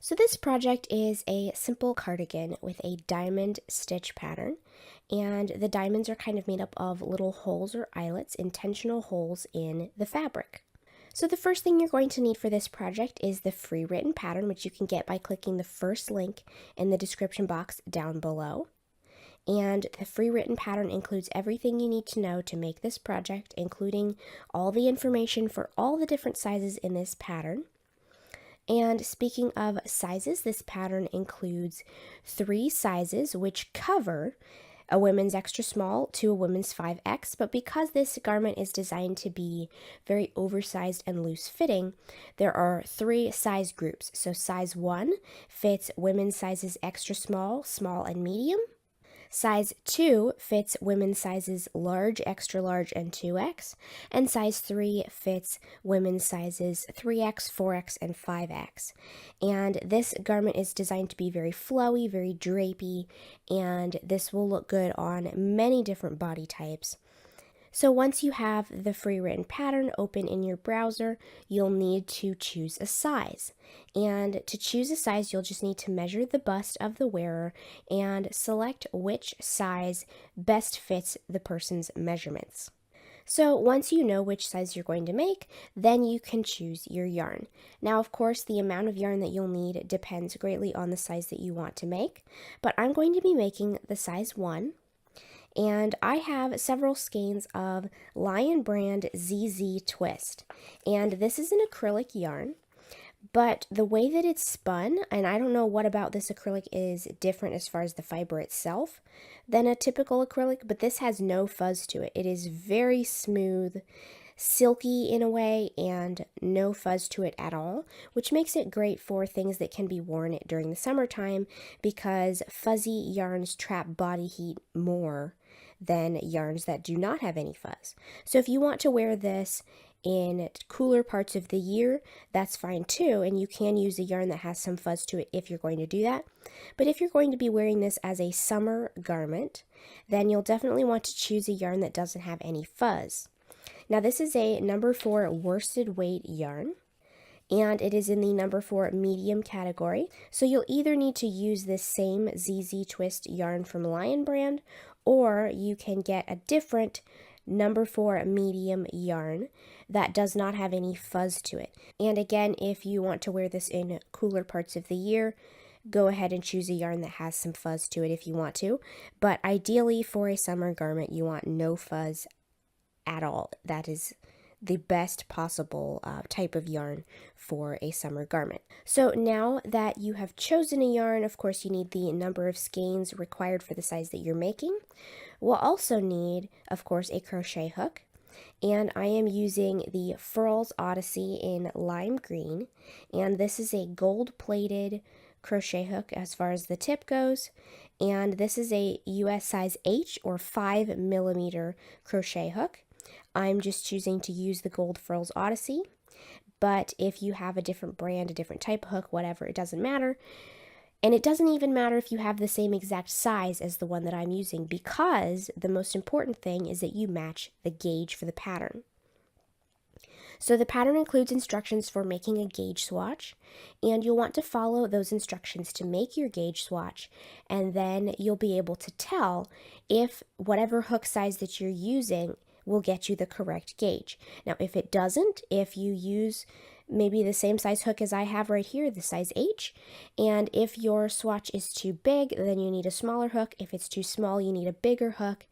So this project is a simple cardigan with a diamond stitch pattern, and the diamonds are kind of made up of little holes or eyelets, intentional holes in the fabric. So the first thing you're going to need for this project is the free written pattern, which you can get by clicking the first link in the description box down below. And the free written pattern includes everything you need to know to make this project, including all the information for all the different sizes in this pattern. And speaking of sizes, this pattern includes 3 sizes which cover a women's extra small to a women's 5X, but because this garment is designed to be very oversized and loose fitting, there are 3 size groups. So size 1 fits women's sizes extra small, small, and medium. Size 2 fits women's sizes large, extra large, and 2X, and size 3 fits women's sizes 3X, 4X, and 5X. And this garment is designed to be very flowy, very drapey, and this will look good on many different body types. So once you have the free written pattern open in your browser, you'll need to choose a size. And to choose a size, you'll just need to measure the bust of the wearer and select which size best fits the person's measurements. So once you know which size you're going to make, then you can choose your yarn. Now, of course, the amount of yarn that you'll need depends greatly on the size that you want to make, but I'm going to be making the size 1. And I have several skeins of Lion Brand ZZ Twist. And this is an acrylic yarn, but the way that it's spun, and I don't know what about this acrylic is different as far as the fiber itself than a typical acrylic, but this has no fuzz to it. It is very smooth, silky in a way, and no fuzz to it at all, which makes it great for things that can be worn during the summertime because fuzzy yarns trap body heat more than yarns that do not have any fuzz. So if you want to wear this in cooler parts of the year, that's fine too, and you can use a yarn that has some fuzz to it if you're going to do that. But if you're going to be wearing this as a summer garment, then you'll definitely want to choose a yarn that doesn't have any fuzz. Now this is a number 4 worsted weight yarn, and it is in the number 4 medium category. So you'll either need to use this same ZZ Twist yarn from Lion Brand, or you can get a different number 4 medium yarn that does not have any fuzz to it. And again, if you want to wear this in cooler parts of the year, go ahead and choose a yarn that has some fuzz to it if you want to. But ideally for a summer garment, you want no fuzz at all. That is the best possible type of yarn for a summer garment. So now that you have chosen a yarn, of course you need the number of skeins required for the size that you're making. We'll also need, of course, a crochet hook. And I am using the Furls Odyssey in lime green. And this is a gold-plated crochet hook as far as the tip goes. And this is a US size H or 5mm crochet hook. I'm just choosing to use the Gold Furls Odyssey, but if you have a different brand, a different type of hook, whatever, it doesn't matter. And it doesn't even matter if you have the same exact size as the one that I'm using, because the most important thing is that you match the gauge for the pattern. So the pattern includes instructions for making a gauge swatch, and you'll want to follow those instructions to make your gauge swatch, and then you'll be able to tell if whatever hook size that you're using will get you the correct gauge. Now, if it doesn't, if you use maybe the same size hook as I have right here, the size H, and if your swatch is too big, then you need a smaller hook. If it's too small, you need a bigger hook.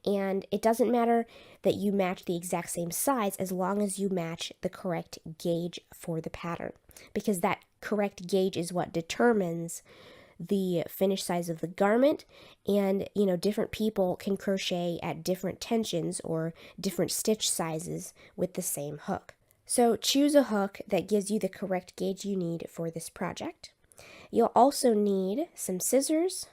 And it doesn't matter that you match the exact same size as long as you match the correct gauge for the pattern, because that correct gauge is what determines the finished size of the garment. And different people can crochet at different tensions or different stitch sizes with the same hook. So choose a hook that gives you the correct gauge you need for this project. You'll also need some scissors,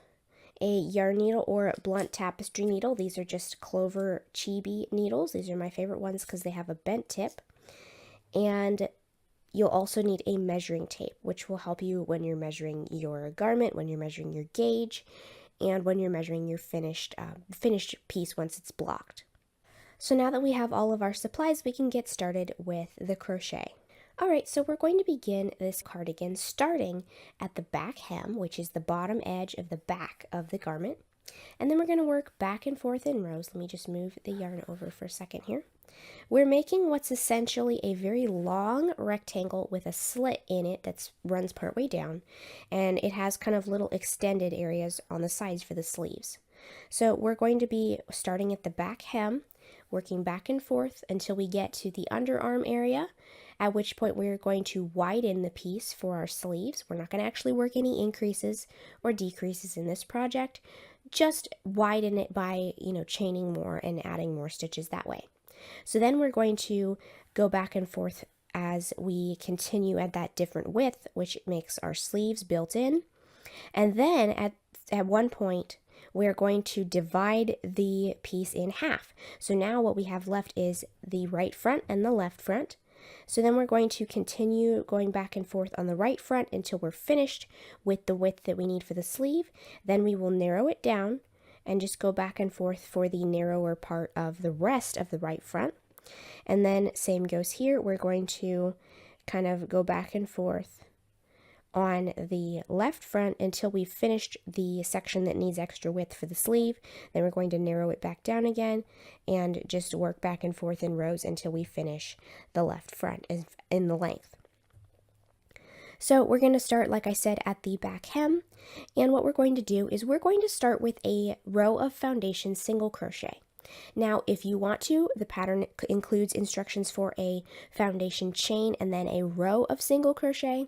a yarn needle or blunt tapestry needle. These are just Clover Chibi needles. These are my favorite ones because they have a bent tip. And you'll also need a measuring tape, which will help you when you're measuring your garment, when you're measuring your gauge, and when you're measuring your finished piece once it's blocked. So now that we have all of our supplies, we can get started with the crochet. Alright, so we're going to begin this cardigan starting at the back hem, which is the bottom edge of the back of the garment. And then we're going to work back and forth in rows. Let me just move the yarn over for a second here. We're making what's essentially a very long rectangle with a slit in it that runs partway down, and it has kind of little extended areas on the sides for the sleeves. So we're going to be starting at the back hem, working back and forth until we get to the underarm area, at which point we're going to widen the piece for our sleeves. We're not going to actually work any increases or decreases in this project, just widen it by, chaining more and adding more stitches that way. So then we're going to go back and forth as we continue at that different width, which makes our sleeves built in. And then at one point, we're going to divide the piece in half. So now what we have left is the right front and the left front. So then we're going to continue going back and forth on the right front until we're finished with the width that we need for the sleeve. Then we will narrow it down and just go back and forth for the narrower part of the rest of the right front. And then same goes here. We're going to kind of go back and forth on the left front until we've finished the section that needs extra width for the sleeve. Then we're going to narrow it back down again and just work back and forth in rows until we finish the left front in the length. So we're going to start, like I said, at the back hem, and what we're going to do is we're going to start with a row of foundation single crochet. Now, if you want to, the pattern includes instructions for a foundation chain and then a row of single crochet,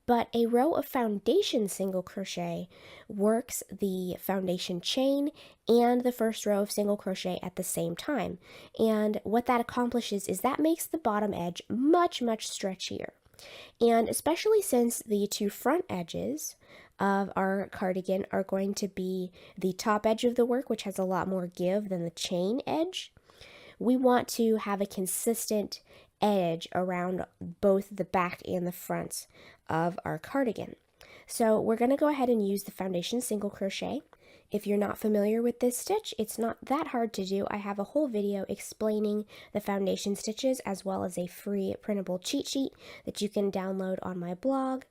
but a row of foundation single crochet works the foundation chain and the first row of single crochet at the same time. And what that accomplishes is that makes the bottom edge much, much stretchier. And especially since the two front edges of our cardigan are going to be the top edge of the work, which has a lot more give than the chain edge, we want to have a consistent edge around both the back and the front of our cardigan. So we're going to go ahead and use the foundation single crochet. If you're not familiar with this stitch, it's not that hard to do. I have a whole video explaining the foundation stitches as well as a free printable cheat sheet that you can download on my blog.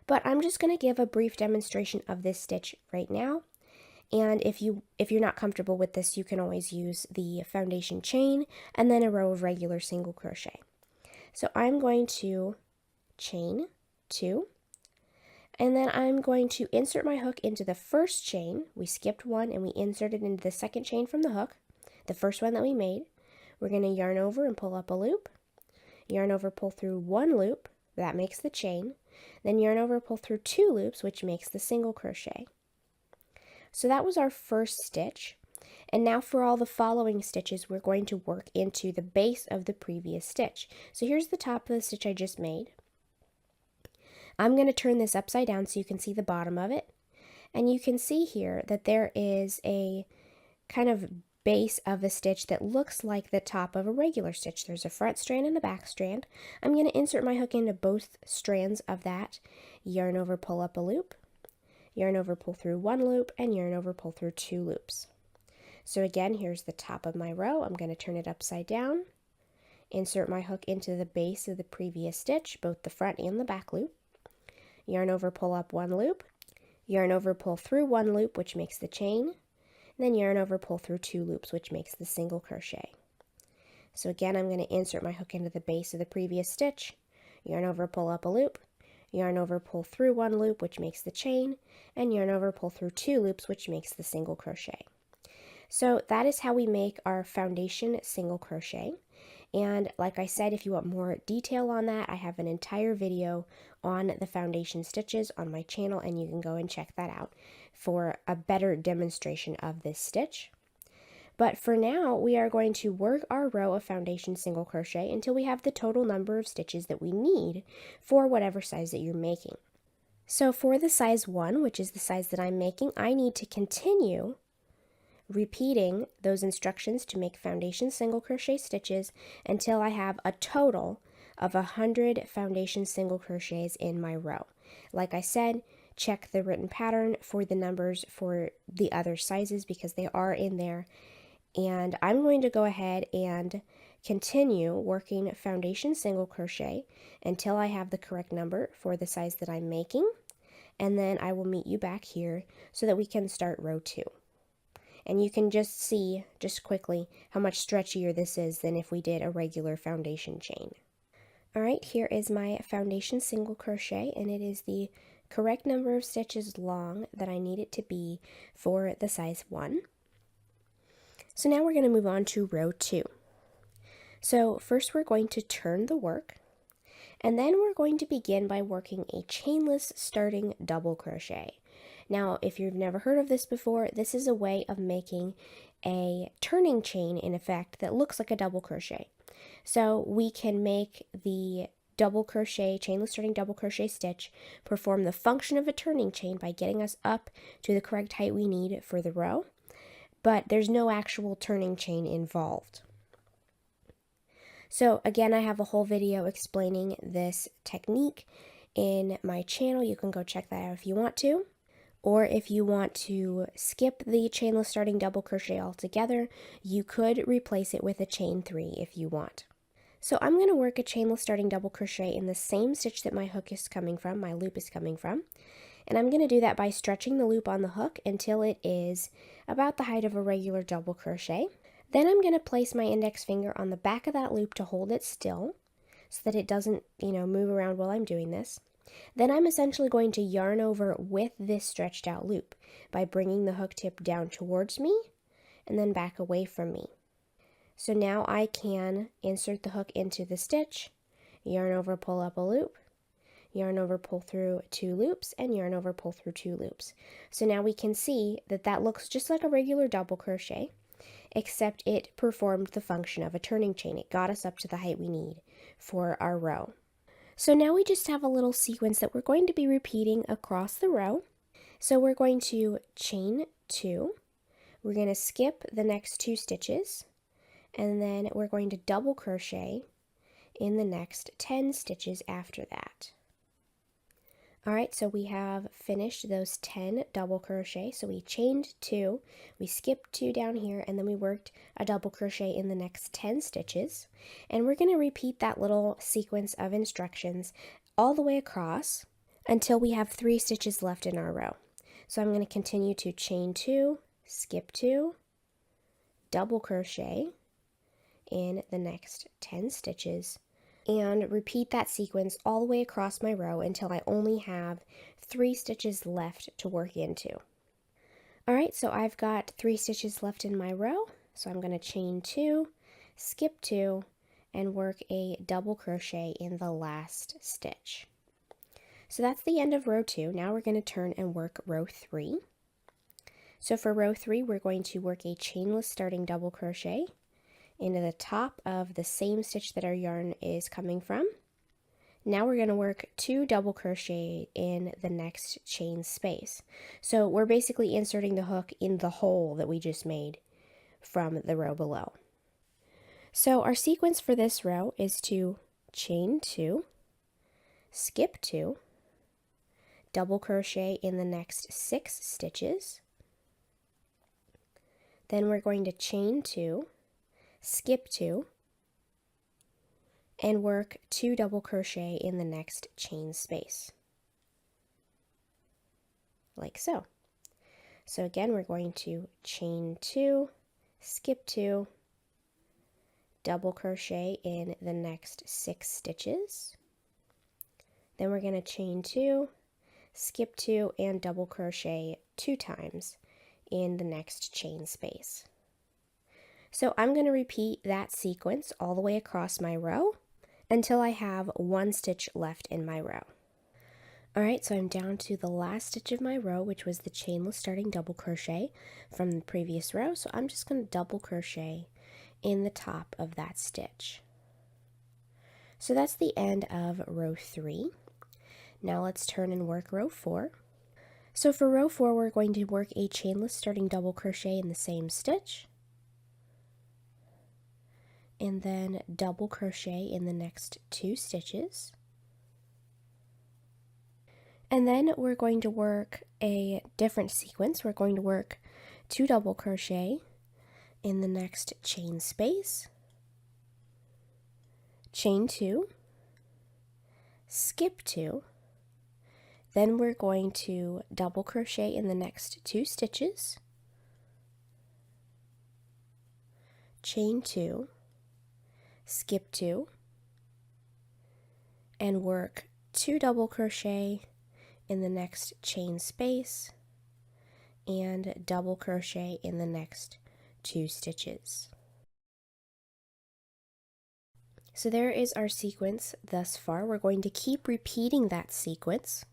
But I'm just going to give a brief demonstration of this stitch right now. And if you're not comfortable with this, you can always use the foundation chain and then a row of regular single crochet. So I'm going to chain 2, and then I'm going to insert my hook into the first chain. We skipped one and we inserted into the second chain from the hook, the first one that we made. We're going to yarn over and pull up a loop, yarn over, pull through one loop, that makes the chain, then yarn over, pull through 2 loops, which makes the single crochet. So that was our first stitch. And now for all the following stitches, we're going to work into the base of the previous stitch. So here's the top of the stitch I just made. I'm going to turn this upside down so you can see the bottom of it. And you can see here that there is a kind of base of a stitch that looks like the top of a regular stitch. There's a front strand and a back strand. I'm going to insert my hook into both strands of that, yarn over, pull up a loop, yarn over, pull through 1 loop, and yarn over, pull through 2 loops. So again, here's the top of my row. I'm going to turn it upside down, insert my hook into the base of the previous stitch, both the front and the back loop, yarn over, pull up 1 loop, yarn over, pull through 1 loop, which makes the chain, then yarn over, pull through 2 loops, which makes the single crochet. So again, I'm going to insert my hook into the base of the previous stitch, yarn over, pull up a loop, yarn over, pull through 1 loop, which makes the chain, and yarn over, pull through 2 loops, which makes the single crochet. So that is how we make our foundation single crochet. And like I said, if you want more detail on that, I have an entire video on the foundation stitches on my channel, and you can go and check that out for a better demonstration of this stitch. But for now, we are going to work our row of foundation single crochet until we have the total number of stitches that we need for whatever size that you're making. So for the size 1, which is the size that I'm making, I need to continue repeating those instructions to make foundation single crochet stitches until I have a total of 100 foundation single crochets in my row. Like I said, check the written pattern for the numbers for the other sizes because they are in there. And I'm going to go ahead and continue working foundation single crochet until I have the correct number for the size that I'm making, and then I will meet you back here so that we can start row 2. And you can just see, just quickly, how much stretchier this is than if we did a regular foundation chain. Alright, here is my foundation single crochet, and it is the correct number of stitches long that I need it to be for the size 1. So now we're going to move on to row 2. So first we're going to turn the work, and then we're going to begin by working a chainless starting double crochet. Now, if you've never heard of this before, this is a way of making a turning chain in effect that looks like a double crochet. So we can make the double crochet, chainless starting double crochet stitch perform the function of a turning chain by getting us up to the correct height we need for the row, but there's no actual turning chain involved. So again, I have a whole video explaining this technique in my channel. You can go check that out if you want to. Or if you want to skip the chainless starting double crochet altogether, you could replace it with a chain 3 if you want. So I'm going to work a chainless starting double crochet in the same stitch that my hook is coming from, my loop is coming from. And I'm going to do that by stretching the loop on the hook until it is about the height of a regular double crochet. Then I'm going to place my index finger on the back of that loop to hold it still so that it doesn't, move around while I'm doing this. Then I'm essentially going to yarn over with this stretched out loop by bringing the hook tip down towards me and then back away from me. So now I can insert the hook into the stitch, yarn over, pull up a loop, yarn over, pull through 2 loops, and yarn over, pull through 2 loops. So now we can see that that looks just like a regular double crochet, except it performed the function of a turning chain. It got us up to the height we need for our row. So now we just have a little sequence that we're going to be repeating across the row. So we're going to chain 2, we're going to skip the next 2 stitches, and then we're going to double crochet in the next 10 stitches after that. Alright, so we have finished those 10 double crochet. So we chained 2, we skipped 2 down here, and then we worked a double crochet in the next 10 stitches. And we're going to repeat that little sequence of instructions all the way across until we have 3 stitches left in our row. So I'm going to continue to chain 2, skip 2, double crochet in the next 10 stitches, and repeat that sequence all the way across my row until I only have 3 stitches left to work into. Alright, so I've got 3 stitches left in my row, so I'm going to chain 2, skip 2, and work a double crochet in the last stitch. So that's the end of row 2. Now we're going to turn and work row 3. So for row 3, we're going to work a chainless starting double crochet into the top of the same stitch that our yarn is coming from. Now we're going to work 2 double crochet in the next chain space. So we're basically inserting the hook in the hole that we just made from the row below. So our sequence for this row is to chain 2, skip 2, double crochet in the next 6 stitches. Then we're going to chain 2, skip 2, and work 2 double crochet in the next chain space, like so. So again, we're going to chain 2, skip 2, double crochet in the next 6 stitches. Then we're going to chain 2, skip 2, and double crochet 2 times in the next chain space. So I'm going to repeat that sequence all the way across my row until I have 1 stitch left in my row. Alright, so I'm down to the last stitch of my row, which was the chainless starting double crochet from the previous row. So I'm just going to double crochet in the top of that stitch. So that's the end of row 3. Now let's turn and work row 4. So for row 4, we're going to work a chainless starting double crochet in the same stitch, and then double crochet in the next 2 stitches. And then we're going to work a different sequence. We're going to work 2 double crochet in the next chain space, chain 2, skip 2, then we're going to double crochet in the next 2 stitches, chain 2, skip 2, and work 2 double crochet in the next chain space and double crochet in the next 2 stitches. So there is our sequence thus far. We're going to keep repeating that sequence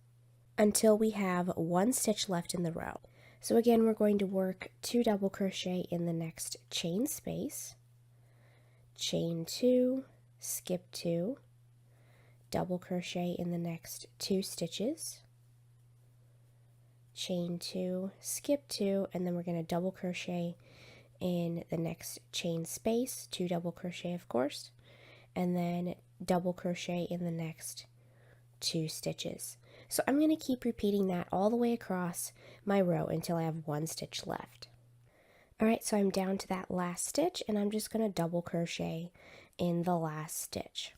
until we have 1 stitch left in the row. So again, we're going to work 2 double crochet in the next chain space, chain 2, skip 2, double crochet in the next 2 stitches, chain 2, skip 2, and then we're going to double crochet in the next chain space, 2 double crochet of course, and then double crochet in the next 2 stitches. So I'm going to keep repeating that all the way across my row until I have 1 stitch left. Alright, so I'm down to that last stitch, and I'm just going to double crochet in the last stitch.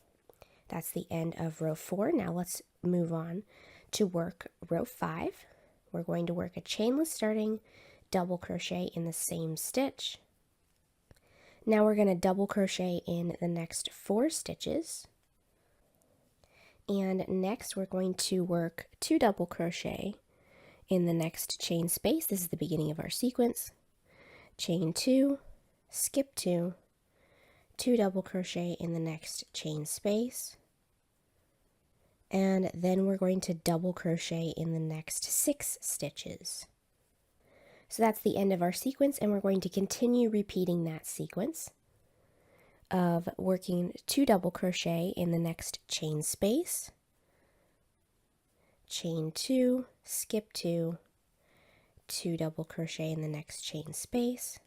That's the end of row 4. Now let's move on to work row 5. We're going to work a chainless starting double crochet in the same stitch. Now we're going to double crochet in the next 4 stitches, and next we're going to work 2 double crochet in the next chain space. This is the beginning of our sequence. Chain 2, skip 2, 2 double crochet in the next chain space, and then we're going to double crochet in the next 6 stitches. So that's the end of our sequence, and we're going to continue repeating that sequence of working 2 double crochet in the next chain space, chain 2, skip 2, 2 double crochet in the next chain space,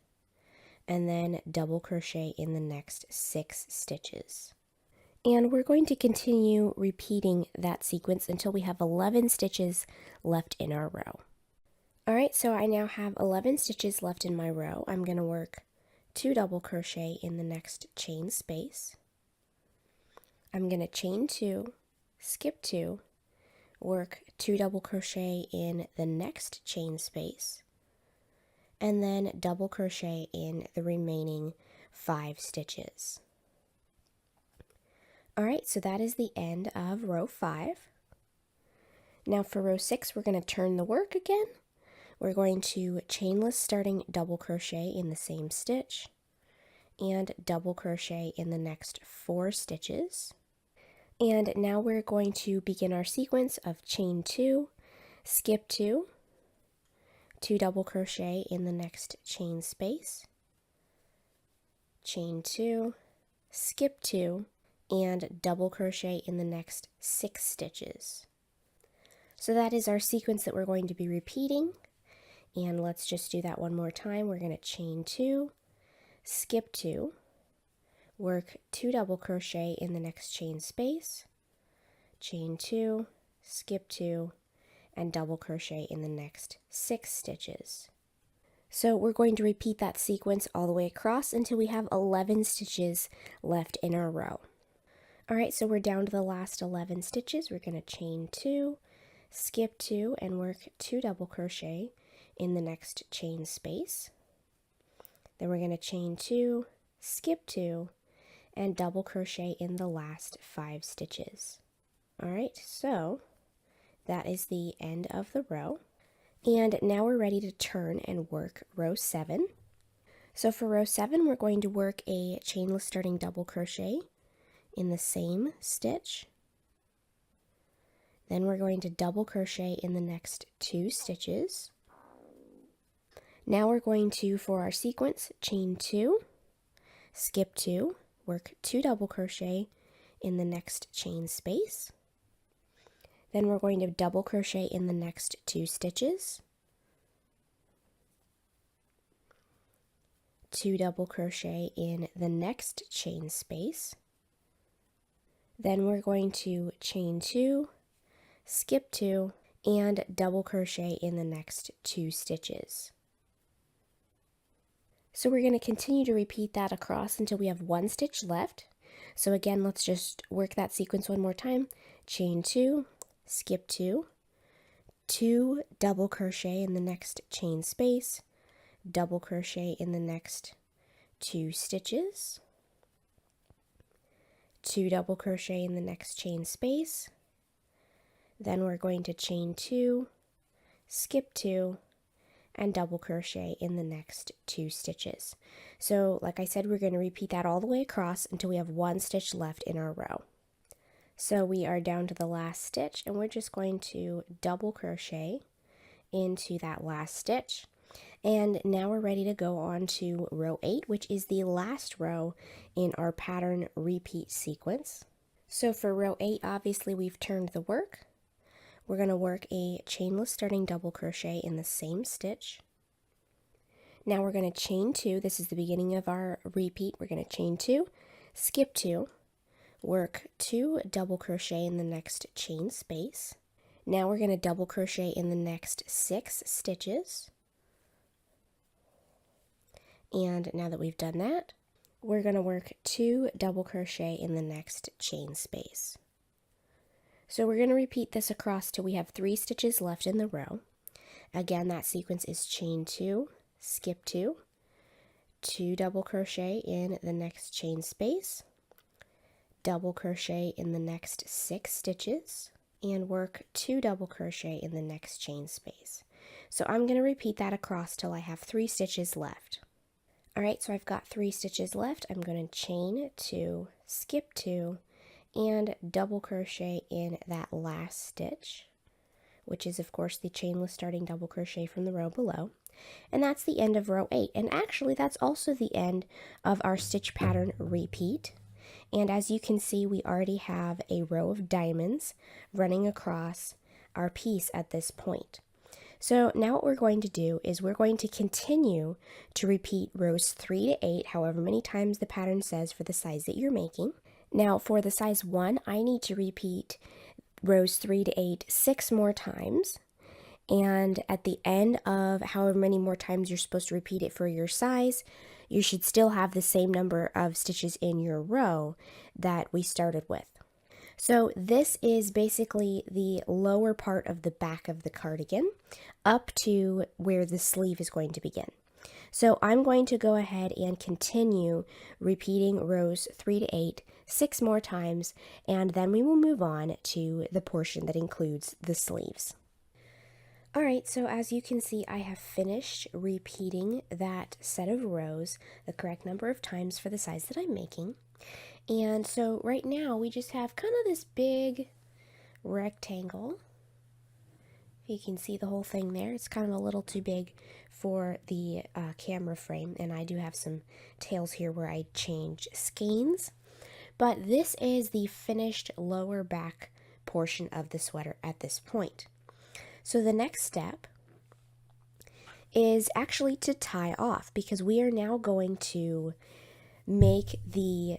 and then double crochet in the next 6 stitches. And we're going to continue repeating that sequence until we have 11 stitches left in our row. Alright, so I now have 11 stitches left in my row. I'm going to work 2 double crochet in the next chain space. I'm going to chain 2, skip 2, work 2 double crochet in the next chain space, and then double crochet in the remaining 5 stitches. Alright, so that is the end of row 5. Now for row 6, we're going to turn the work again. We're going to chainless starting double crochet in the same stitch and double crochet in the next 4 stitches. And now we're going to begin our sequence of chain 2, skip 2, 2 double crochet in the next chain space, chain 2, skip 2, and double crochet in the next 6 stitches. So that is our sequence that we're going to be repeating. And let's just do that one more time. We're going to chain 2, skip 2, work 2 double crochet in the next chain space, chain 2, skip 2, and double crochet in the next 6 stitches. So we're going to repeat that sequence all the way across until we have 11 stitches left in our row. Alright, so we're down to the last 11 stitches. We're going to chain 2, skip 2, and work 2 double crochet in the next chain space. Then we're going to chain 2, skip 2, and double crochet in the last 5 stitches. Alright, so that is the end of the row. And now we're ready to turn and work row 7. So for row 7, we're going to work a chainless starting double crochet in the same stitch. Then we're going to double crochet in the next 2 stitches. Now we're going to, for our sequence, chain 2, skip 2, work 2 double crochet in the next chain space. Then we're going to double crochet in the next 2 stitches, 2 double crochet in the next chain space. Then we're going to chain 2, skip 2, and double crochet in the next 2 stitches. So we're going to continue to repeat that across until we have 1 stitch left. So again, let's just work that sequence one more time. Chain 2, skip 2, 2 double crochet in the next chain space, double crochet in the next 2 stitches, 2 double crochet in the next chain space, then we're going to chain 2, skip 2, and double crochet in the next 2 stitches. So like I said, we're going to repeat that all the way across until we have 1 stitch left in our row. So we are down to the last stitch, and we're just going to double crochet into that last stitch. And now we're ready to go on to row 8, which is the last row in our pattern repeat sequence. So for row 8, obviously we've turned the work. We're going to work a chainless starting double crochet in the same stitch. Now we're going to chain 2. This is the beginning of our repeat. We're going to chain 2, skip 2, work 2 double crochet in the next chain space. Now we're going to double crochet in the next 6 stitches. And now that we've done that, we're going to work 2 double crochet in the next chain space. So we're going to repeat this across till we have 3 stitches left in the row. Again, that sequence is chain 2, skip 2, 2 double crochet in the next chain space, double crochet in the next 6 stitches, and work 2 double crochet in the next chain space. So I'm going to repeat that across till I have 3 stitches left. Alright, so I've got 3 stitches left. I'm going to chain 2, skip 2, and double crochet in that last stitch, which is of course the chainless starting double crochet from the row below. And that's the end of row 8. And actually that's also the end of our stitch pattern repeat. And as you can see, we already have a row of diamonds running across our piece at this point. So now what we're going to do is we're going to continue to repeat rows 3 to 8, however many times the pattern says for the size that you're making. Now for the size 1, I need to repeat rows 3 to 8 6 more times. And at the end of however many more times you're supposed to repeat it for your size, you should still have the same number of stitches in your row that we started with. So this is basically the lower part of the back of the cardigan up to where the sleeve is going to begin. So I'm going to go ahead and continue repeating rows 3 to 8 6 more times, and then we will move on to the portion that includes the sleeves. Alright, so as you can see, I have finished repeating that set of rows the correct number of times for the size that I'm making. And so right now we just have kind of this big rectangle. You can see the whole thing there. It's kind of a little too big for the camera frame, and I do have some tails here where I change skeins. But this is the finished lower back portion of the sweater at this point. So the next step is actually to tie off, because we are now going to make the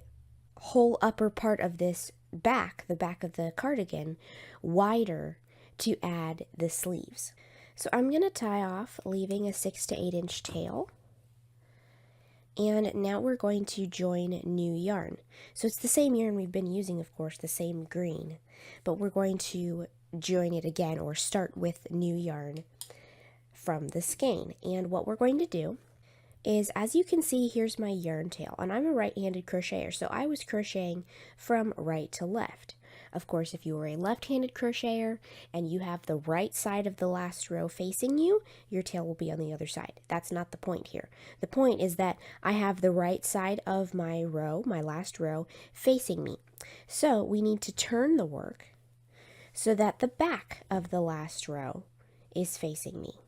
whole upper part of this back, the back of the cardigan, wider to add the sleeves. So I'm going to tie off, leaving a 6 to 8 inch tail. And now we're going to join new yarn. So it's the same yarn we've been using, of course, the same green, but we're going to join it again, or start with new yarn from the skein. And what we're going to do is, as you can see, here's my yarn tail, and I'm a right-handed crocheter, so I was crocheting from right to left. Of course, if you are a left-handed crocheter and you have the right side of the last row facing you, your tail will be on the other side. That's not the point here. The point is that I have the right side of my row, my last row, facing me. So we need to turn the work so that the back of the last row is facing me.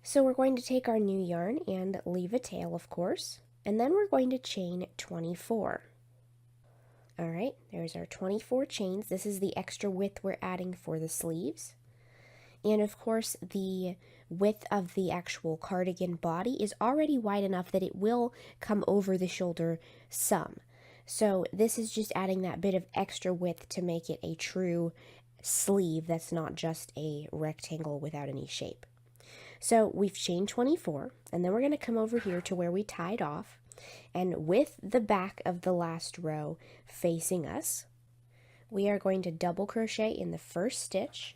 So we're going to take our new yarn and leave a tail, of course, and then we're going to chain 24. Alright, there's our 24 chains. This is the extra width we're adding for the sleeves. And of course, the width of the actual cardigan body is already wide enough that it will come over the shoulder some. So this is just adding that bit of extra width to make it a true sleeve that's not just a rectangle without any shape. So we've chained 24, and then we're going to come over here to where we tied off, And with the back of the last row facing us, we are going to double crochet in the first stitch,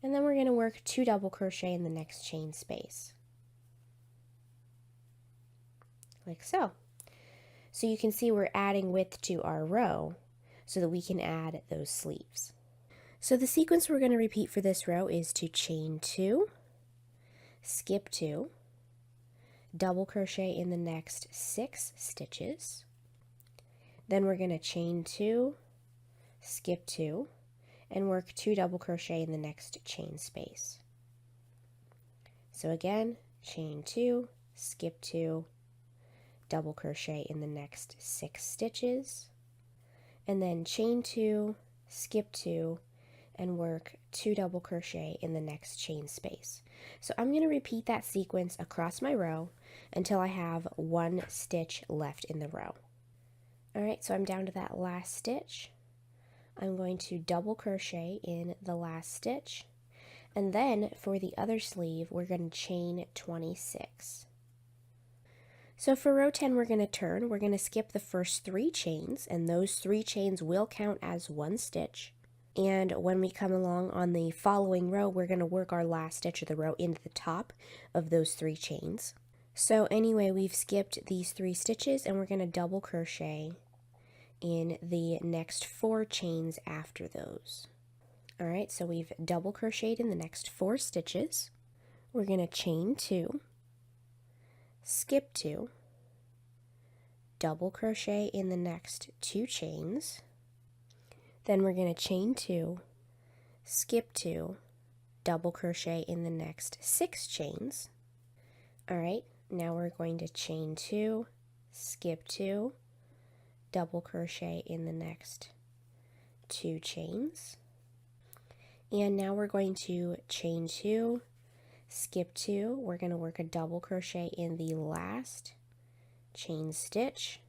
and then we're going to work 2 double crochet in the next chain space, like so. So you can see we're adding width to our row so that we can add those sleeves. So the sequence we're going to repeat for this row is to chain 2, skip 2, double crochet in the next 6 stitches, then we're going to chain 2, skip 2, and work 2 double crochet in the next chain space. So again, chain 2, skip 2, double crochet in the next 6 stitches, and then chain 2, skip 2, and work 2 double crochet in the next chain space. So I'm going to repeat that sequence across my row until I have 1 stitch left in the row. Alright, so I'm down to that last stitch. I'm going to double crochet in the last stitch, and then for the other sleeve we're going to chain 26. So for row 10 we're going to turn. We're going to skip the first 3 chains, and those 3 chains will count as 1 stitch. And when we come along on the following row, we're going to work our last stitch of the row into the top of those 3 chains. So anyway, we've skipped these 3 stitches, and we're going to double crochet in the next 4 chains after those. Alright, so we've double crocheted in the next 4 stitches. We're going to chain 2, skip 2, double crochet in the next 2 chains, then we're going to chain 2, skip 2, double crochet in the next 6 chains. Alright, now we're going to chain 2, skip 2, double crochet in the next 2 chains, and now we're going to chain 2, skip 2, we're going to work a double crochet in the last chain stitch,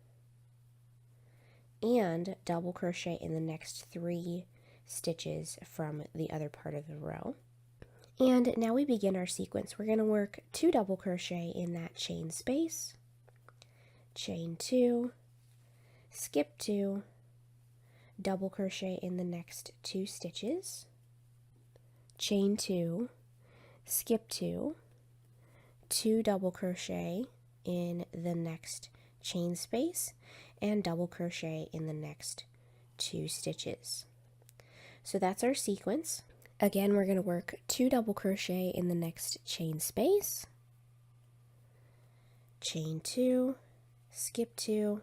and double crochet in the next 3 stitches from the other part of the row. And now we begin our sequence. We're going to work 2 double crochet in that chain space, chain 2, skip 2, double crochet in the next 2 stitches, chain 2, skip 2, 2 double crochet in the next chain space, and double crochet in the next 2 stitches. So that's our sequence. Again, we're going to work 2 double crochet in the next chain space, chain 2, skip 2,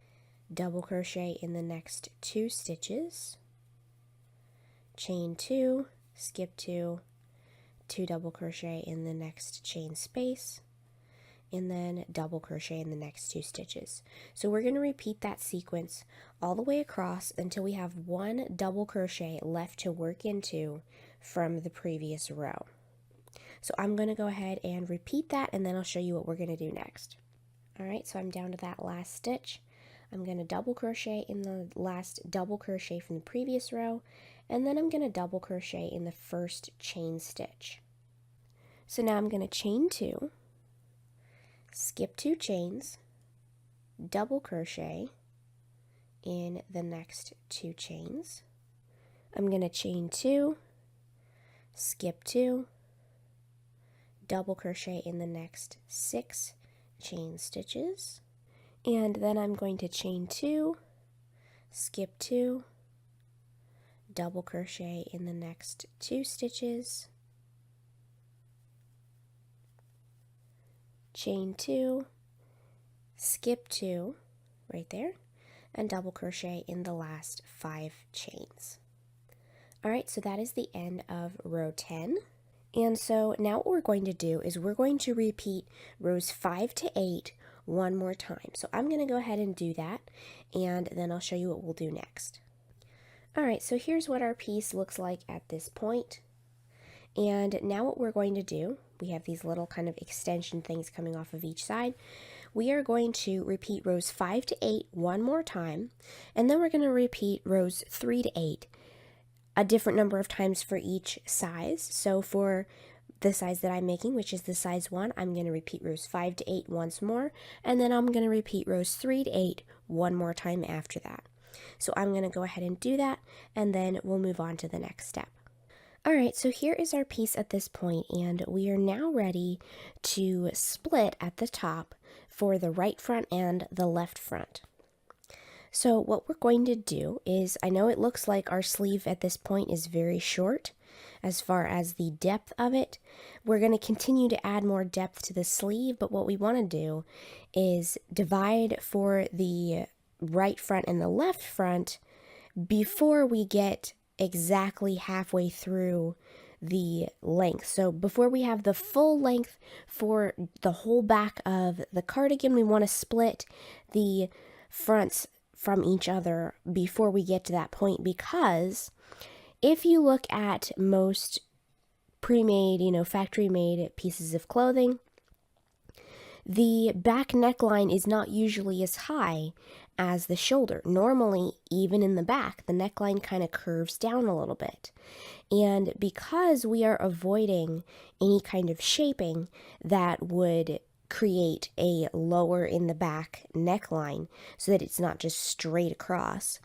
double crochet in the next 2 stitches, chain 2, skip 2, 2 double crochet in the next chain space, and then double crochet in the next 2 stitches. So we're going to repeat that sequence all the way across until we have 1 double crochet left to work into from the previous row. So I'm going to go ahead and repeat that, and then I'll show you what we're going to do next. Alright, so I'm down to that last stitch. I'm going to double crochet in the last double crochet from the previous row, and then I'm going to double crochet in the first chain stitch. So now I'm going to chain 2, skip 2 chains, double crochet in the next 2 chains. I'm going to chain 2, skip 2, double crochet in the next 6 chain stitches, and then I'm going to chain 2, skip 2, double crochet in the next 2 stitches, chain 2, skip 2 right there, and double crochet in the last 5 chains. Alright, so that is the end of row 10. And so now what we're going to do is we're going to repeat rows 5 to 8 one more time. So I'm going to go ahead and do that, and then I'll show you what we'll do next. Alright, so here's what our piece looks like at this point. And now what we're going to do, we have these little kind of extension things coming off of each side. We are going to repeat rows 5 to 8 one more time, and then we're going to repeat rows 3 to 8 a different number of times for each size. So for the size that I'm making, which is the size 1, I'm going to repeat rows 5 to 8 once more, and then I'm going to repeat rows 3 to 8 one more time after that. So I'm going to go ahead and do that, and then we'll move on to the next step. Alright, so here is our piece at this point, and we are now ready to split at the top for the right front and the left front. So what we're going to do is, I know it looks like our sleeve at this point is very short as far as the depth of it. We're going to continue to add more depth to the sleeve, but what we want to do is divide for the right front and the left front before we get exactly halfway through the length. So before we have the full length for the whole back of the cardigan, we want to split the fronts from each other before we get to that point, because if you look at most pre-made, factory-made pieces of clothing, the back neckline is not usually as high as the shoulder. Normally, even in the back, the neckline kind of curves down a little bit. And because we are avoiding any kind of shaping that would create a lower in the back neckline so that it's not just straight across,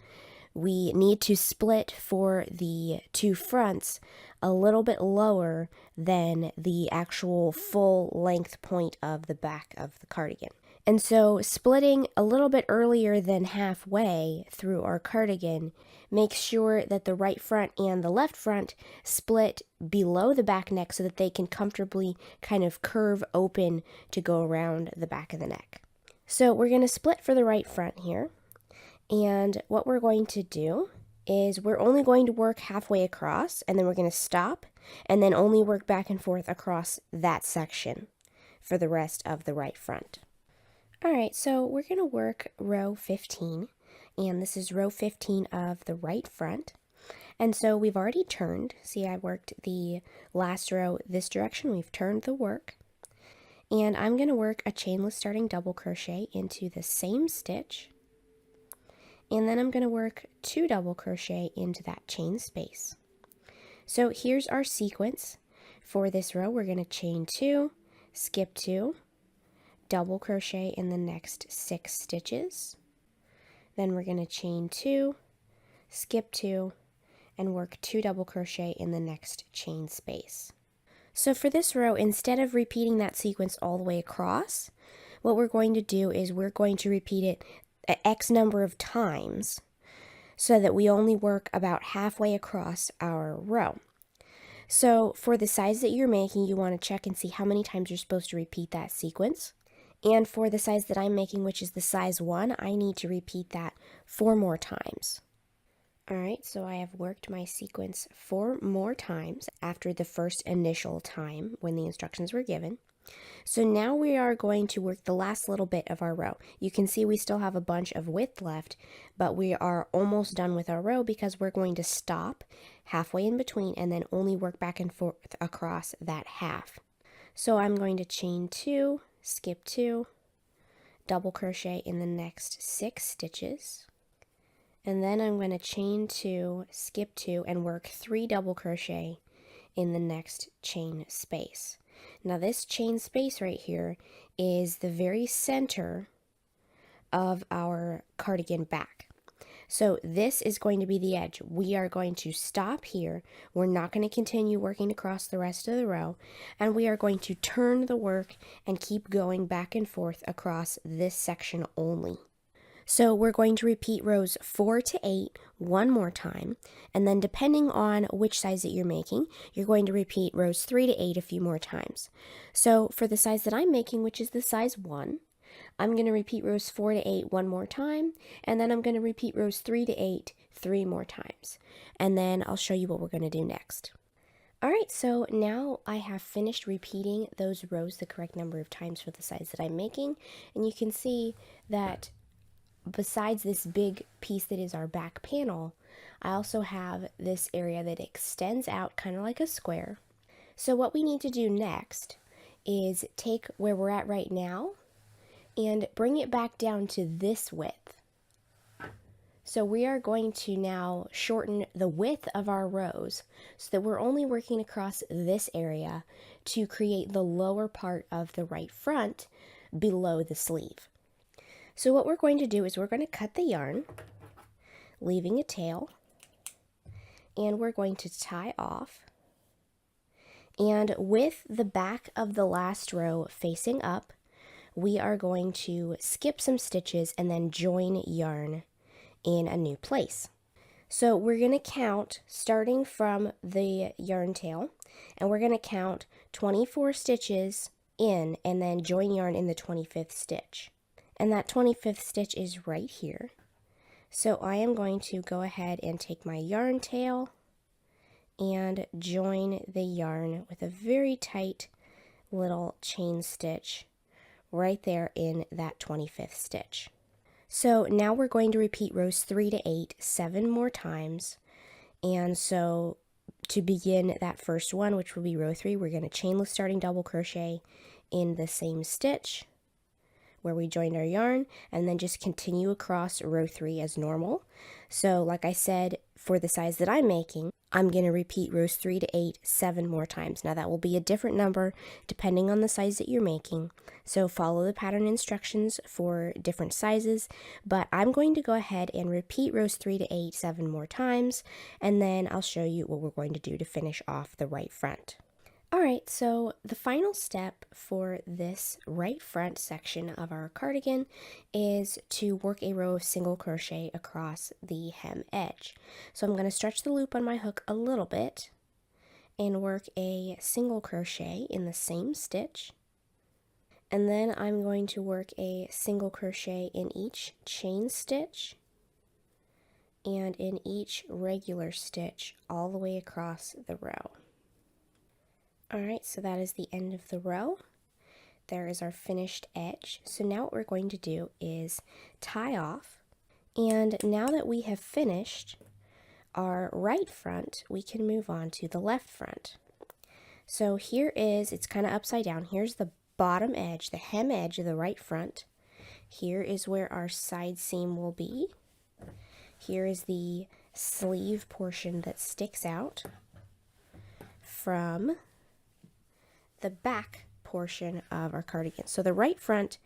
we need to split for the two fronts a little bit lower than the actual full length point of the back of the cardigan. And so splitting a little bit earlier than halfway through our cardigan makes sure that the right front and the left front split below the back neck so that they can comfortably kind of curve open to go around the back of the neck. So we're going to split for the right front here. And what we're going to do is we're only going to work halfway across, and then we're going to stop and then only work back and forth across that section for the rest of the right front. Alright, so we're going to work row 15, and this is row 15 of the right front. And so we've already turned. See, I worked the last row this direction. We've turned the work. And I'm going to work a chainless starting double crochet into the same stitch. And then I'm going to work 2 double crochet into that chain space. So here's our sequence for this row. We're going to chain 2, skip 2, double crochet in the next 6 stitches. Then we're going to chain 2, skip 2, and work 2 double crochet in the next chain space. So for this row, instead of repeating that sequence all the way across, what we're going to do is we're going to repeat it X number of times so that we only work about halfway across our row. So for the size that you're making, you want to check and see how many times you're supposed to repeat that sequence. And for the size that I'm making, which is the size 1, I need to repeat that 4 more times. Alright, so I have worked my sequence 4 more times after the first initial time when the instructions were given. So now we are going to work the last little bit of our row. You can see we still have a bunch of width left, but we are almost done with our row because we're going to stop halfway in between and then only work back and forth across that half. So I'm going to chain 2, skip 2, double crochet in the next 6 stitches. And then I'm going to chain 2, skip 2, and work 3 double crochet in the next chain space. Now this chain space right here is the very center of our cardigan back. So this is going to be the edge. We are going to stop here. We're not going to continue working across the rest of the row, and we are going to turn the work and keep going back and forth across this section only. So we're going to repeat rows 4 to 8 one more time, and then depending on which size that you're making, you're going to repeat rows 3 to 8 a few more times. So for the size that I'm making, which is the size 1, I'm going to repeat rows 4 to 8 one more time, and then I'm going to repeat rows 3 to 8 3 more times. And then I'll show you what we're going to do next. Alright, so now I have finished repeating those rows the correct number of times for the size that I'm making, and you can see that besides this big piece that is our back panel, I also have this area that extends out kind of like a square. So what we need to do next is take where we're at right now and bring it back down to this width. so we are going to now shorten the width of our rows so that we're only working across this area to create the lower part of the right front below the sleeve. So what we're going to do is we're going to cut the yarn, leaving a tail, and we're going to tie off. And with the back of the last row facing up, we are going to skip some stitches and then join yarn in a new place. So we're going to count starting from the yarn tail, and we're going to count 24 stitches in and then join yarn in the 25th stitch. And that 25th stitch is right here. So I am going to go ahead and take my yarn tail and join the yarn with a very tight little chain stitch right there in that 25th stitch. So now we're going to repeat rows 3 to 8 7 more times. And so to begin that first one, which will be row 3, we're going to chainless starting double crochet in the same stitch where we joined our yarn, and then just continue across row 3 as normal. So like I said, for the size that I'm making, I'm going to repeat rows 3 to 8 7 more times. Now that will be a different number depending on the size that you're making, so follow the pattern instructions for different sizes, but I'm going to go ahead and repeat rows 3 to 8 7 more times, and then I'll show you what we're going to do to finish off the right front. Alright, so the final step for this right front section of our cardigan is to work a row of single crochet across the hem edge. So I'm going to stretch the loop on my hook a little bit and work a single crochet in the same stitch. And then I'm going to work a single crochet in each chain stitch and in each regular stitch all the way across the row. Alright, so that is the end of the row. There is our finished edge. So now what we're going to do is tie off. And now that we have finished our right front, we can move on to the left front. So here is, it's kind of upside down. Here's the bottom edge, the hem edge of the right front. Here is where our side seam will be. Here is the sleeve portion that sticks out from the back portion of our cardigan. So the right front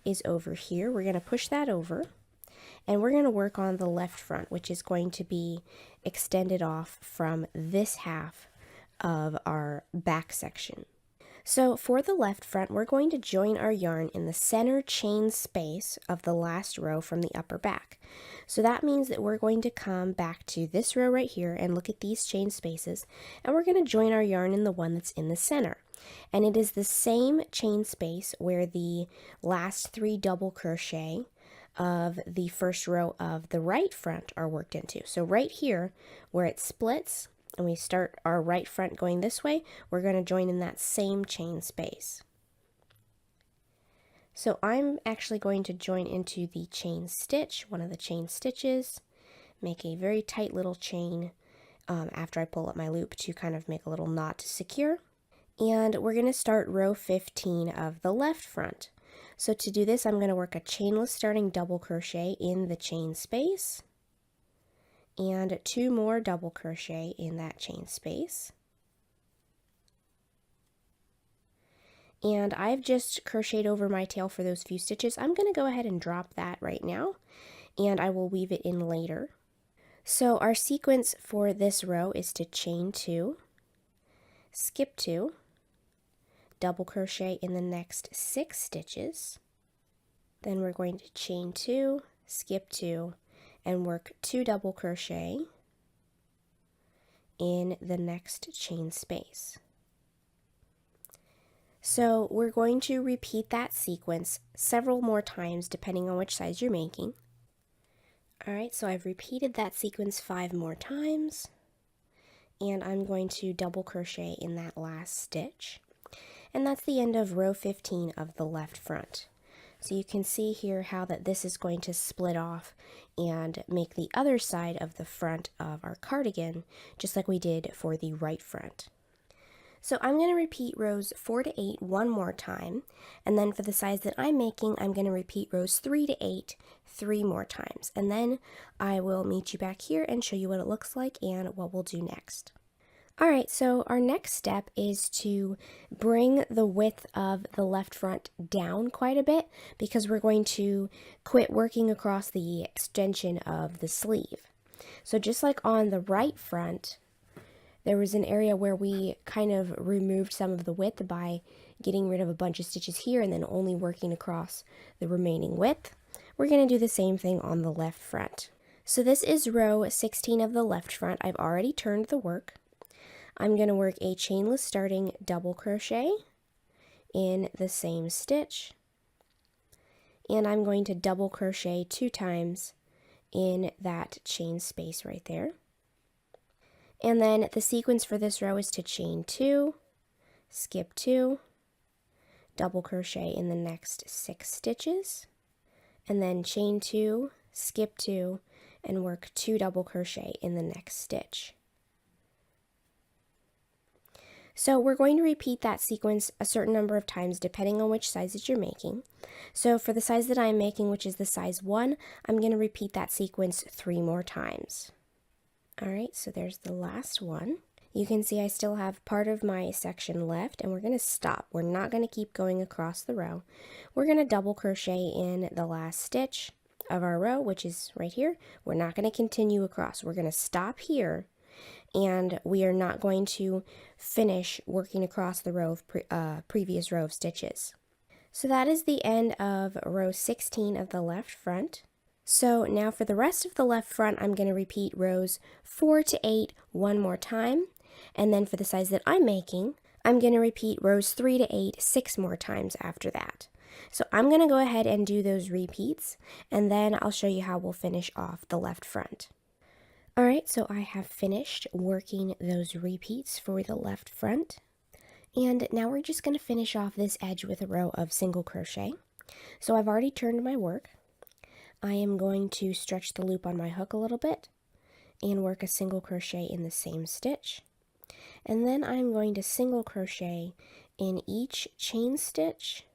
is over here. We're going to push that over, and we're going to work on the left front, which is going to be extended off from this half of our back section. So for the left front, we're going to join our yarn in the center chain space of the last row from the upper back. So that means that we're going to come back to this row right here and look at these chain spaces, and we're going to join our yarn in the one that's in the center. And it is the same chain space where the last 3 double crochet of the first row of the right front are worked into. So right here where it splits and we start our right front going this way, we're going to join in that same chain space. So I'm actually going to join into the chain stitch, one of the chain stitches, make a very tight little chain after I pull up my loop to kind of make a little knot to secure. And we're going to start row 15 of the left front. So to do this, I'm going to work a chainless starting double crochet in the chain space and 2 more double crochet in that chain space. And I've just crocheted over my tail for those few stitches. I'm going to go ahead and drop that right now, and I will weave it in later. So our sequence for this row is to chain 2, skip 2, double crochet in the next 6 stitches. Then we're going to chain 2, skip 2, and work 2 double crochet in the next chain space. So we're going to repeat that sequence several more times depending on which size you're making. Alright, so I've repeated that sequence 5 more times, and I'm going to double crochet in that last stitch. And that's the end of row 15 of the left front. So you can see here how that this is going to split off and make the other side of the front of our cardigan just like we did for the right front. So I'm going to repeat rows 4 to 8 one more time, and then for the size that I'm making, I'm going to repeat rows 3 to 8 3 more times, and then I will meet you back here and show you what it looks like and what we'll do next. Alright, so our next step is to bring the width of the left front down quite a bit because we're going to quit working across the extension of the sleeve. So just like on the right front, there was an area where we kind of removed some of the width by getting rid of a bunch of stitches here and then only working across the remaining width. We're going to do the same thing on the left front. So this is row 16 of the left front. I've already turned the work. I'm going to work a chainless starting double crochet in the same stitch, and I'm going to double crochet 2 times in that chain space right there. And then the sequence for this row is to chain 2, skip 2, double crochet in the next 6 stitches, and then chain 2, skip 2, and work 2 double crochet in the next stitch. So we're going to repeat that sequence a certain number of times depending on which size that you're making. So for the size that I'm making, which is the size 1, I'm going to repeat that sequence 3 more times. Alright, so there's the last one. You can see I still have part of my section left, and we're going to stop. We're not going to keep going across the row. We're going to double crochet in the last stitch of our row, which is right here. We're not going to continue across. We're going to stop here, and we are not going to finish working across the row of previous row of stitches. So that is the end of row 16 of the left front. So now for the rest of the left front, I'm going to repeat rows 4 to 8 one more time, and then for the size that I'm making, I'm going to repeat rows 3 to 8 6 more times after that. So I'm going to go ahead and do those repeats, and then I'll show you how we'll finish off the left front. Alright, so I have finished working those repeats for the left front, and now we're just going to finish off this edge with a row of single crochet. So I've already turned my work. I am going to stretch the loop on my hook a little bit and work a single crochet in the same stitch, and then I'm going to single crochet in each chain stitch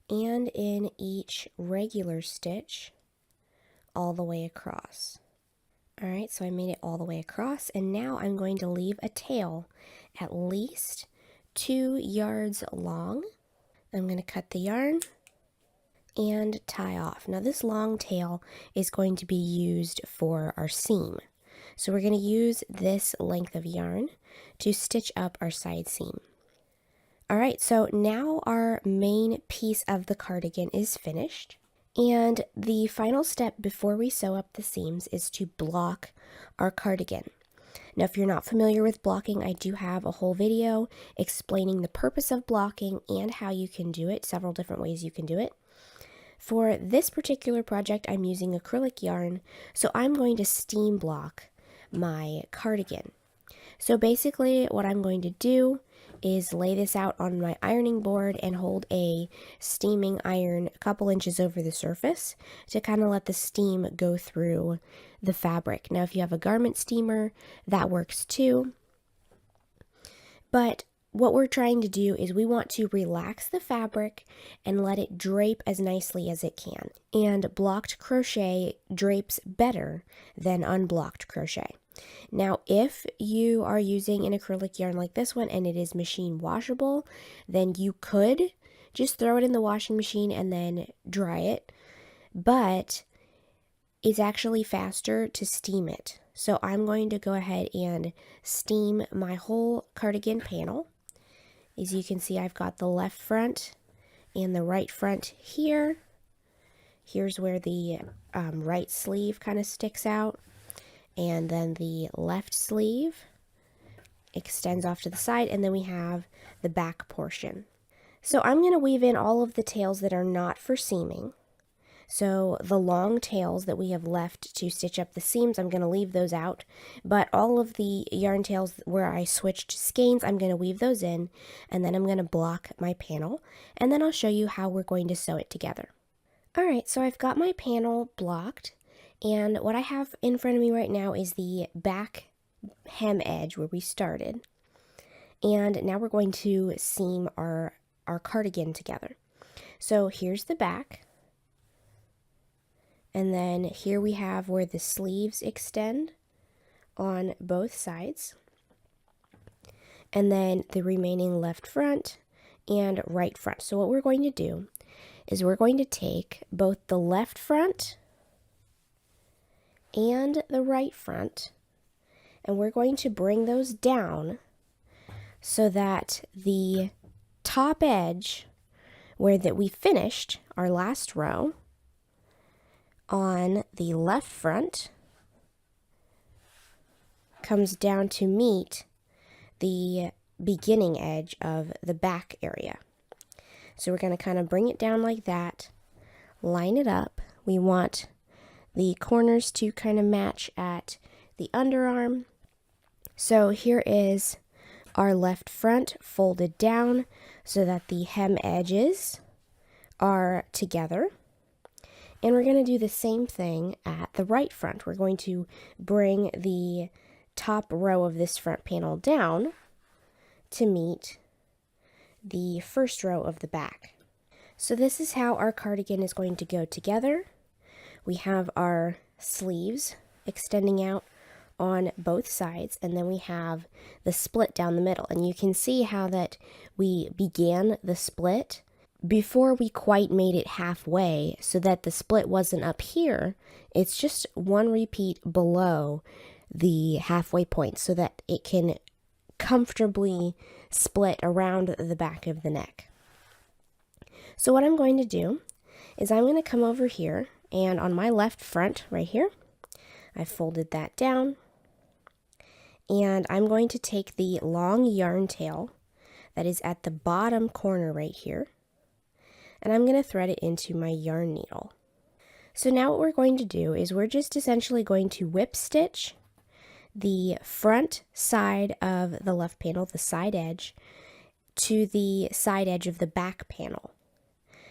and in each regular stitch all the way across. Alright, so I made it all the way across, and now I'm going to leave a tail at least 2 yards long. I'm going to cut the yarn and tie off. Now this long tail is going to be used for our seam. So we're going to use this length of yarn to stitch up our side seam. Alright, so now our main piece of the cardigan is finished. And the final step before we sew up the seams is to block our cardigan. Now, if you're not familiar with blocking, I do have a whole video explaining the purpose of blocking and how you can do it, several different ways you can do it. For this particular project, I'm using acrylic yarn, so I'm going to steam block my cardigan. So basically, what I'm going to do is lay this out on my ironing board and hold a steaming iron a couple inches over the surface to kind of let the steam go through the fabric. Now, if you have a garment steamer, that works too. But what we're trying to do is we want to relax the fabric and let it drape as nicely as it can. And blocked crochet drapes better than unblocked crochet. Now, if you are using an acrylic yarn like this one and it is machine washable, then you could just throw it in the washing machine and then dry it, but it's actually faster to steam it. So I'm going to go ahead and steam my whole cardigan panel. As you can see, I've got the left front and the right front here. Here's where the right sleeve kind of sticks out. And then the left sleeve extends off to the side, and then we have the back portion. So I'm going to weave in all of the tails that are not for seaming. So the long tails that we have left to stitch up the seams, I'm going to leave those out. But all of the yarn tails where I switched skeins, I'm going to weave those in, and then I'm going to block my panel, and then I'll show you how we're going to sew it together. Alright, so I've got my panel blocked. And what I have in front of me right now is the back hem edge where we started. And now we're going to seam our cardigan together. So here's the back. And then here we have where the sleeves extend on both sides. And then the remaining left front and right front. So what we're going to do is we're going to take both the left front and the right front, and we're going to bring those down so that the top edge where that we finished our last row on the left front comes down to meet the beginning edge of the back area. So we're going to kind of bring it down like that, line it up. We want the corners to kind of match at the underarm. So here is our left front folded down so that the hem edges are together. And we're going to do the same thing at the right front. We're going to bring the top row of this front panel down to meet the first row of the back. So this is how our cardigan is going to go together. We have our sleeves extending out on both sides, and then we have the split down the middle. And you can see how that we began the split before we quite made it halfway, so that the split wasn't up here. It's just one repeat below the halfway point so that it can comfortably split around the back of the neck. So what I'm going to do is I'm going to come over here, and on my left front right here, I folded that down, and I'm going to take the long yarn tail that is at the bottom corner right here, and I'm going to thread it into my yarn needle. So now what we're going to do is we're just essentially going to whip stitch the front side of the left panel, the side edge, to the side edge of the back panel.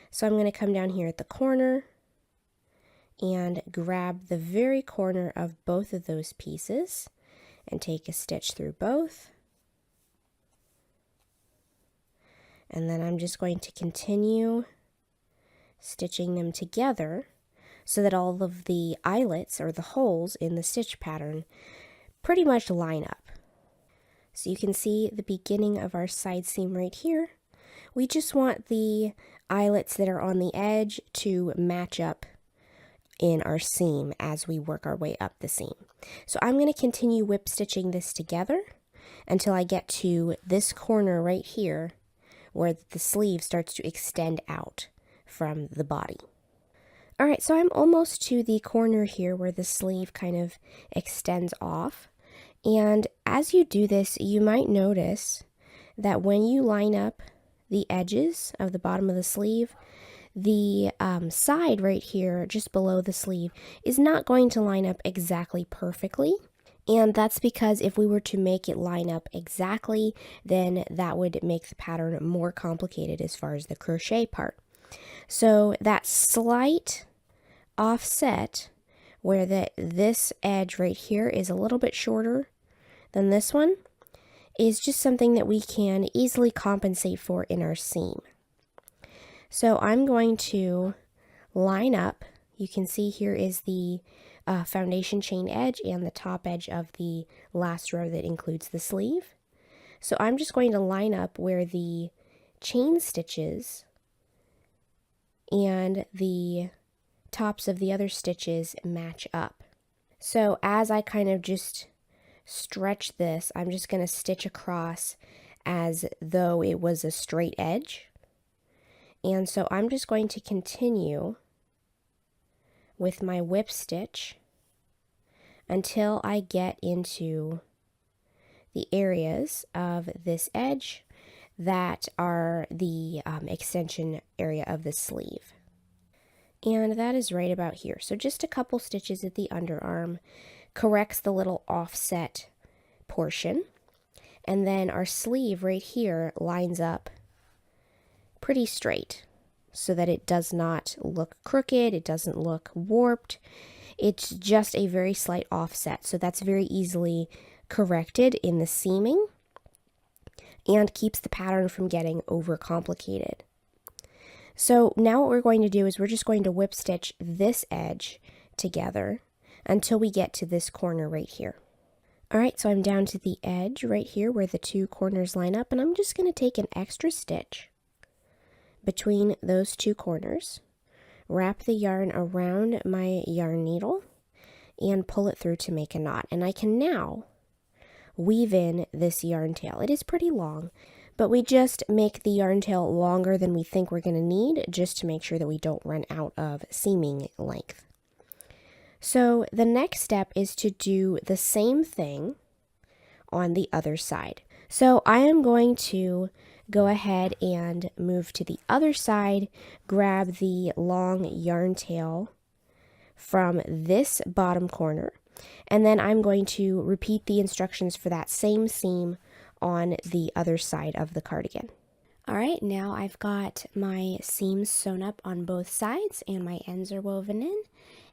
So I'm going to come down here at the corner and grab the very corner of both of those pieces and take a stitch through both. And then I'm just going to continue stitching them together so that all of the eyelets or the holes in the stitch pattern pretty much line up. So you can see the beginning of our side seam right here. We just want the eyelets that are on the edge to match up in our seam as we work our way up the seam. So I'm going to continue whip stitching this together until I get to this corner right here where the sleeve starts to extend out from the body. Alright, so I'm almost to the corner here where the sleeve kind of extends off. And as you do this, you might notice that when you line up the edges of the bottom of the sleeve, the side right here, just below the sleeve, is not going to line up exactly perfectly. And that's because if we were to make it line up exactly, then that would make the pattern more complicated as far as the crochet part. So that slight offset where this edge right here is a little bit shorter than this one is just something that we can easily compensate for in our seam. So I'm going to line up. You can see here is the foundation chain edge and the top edge of the last row that includes the sleeve. So I'm just going to line up where the chain stitches and the tops of the other stitches match up. So as I kind of just stretch this, I'm just going to stitch across as though it was a straight edge. And so I'm just going to continue with my whip stitch until I get into the areas of this edge that are the extension area of the sleeve. And that is right about here. So just a couple stitches at the underarm corrects the little offset portion. And then our sleeve right here lines up pretty straight so that it does not look crooked, it doesn't look warped. It's just a very slight offset. So that's very easily corrected in the seaming. and keeps the pattern from getting overcomplicated. So now what we're going to do is we're just going to whip stitch this edge together until we get to this corner right here. Alright, so I'm down to the edge right here where the two corners line up, and I'm just going to take an extra stitch between those two corners, wrap the yarn around my yarn needle, and pull it through to make a knot. And I can now weave in this yarn tail. It is pretty long, but we just make the yarn tail longer than we think we're going to need, just to make sure that we don't run out of seaming length. So the next step is to do the same thing on the other side. So I am going to go ahead and move to the other side, grab the long yarn tail from this bottom corner, and then I'm going to repeat the instructions for that same seam on the other side of the cardigan. Alright, now I've got my seams sewn up on both sides and my ends are woven in,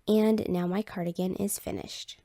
and now my cardigan is finished.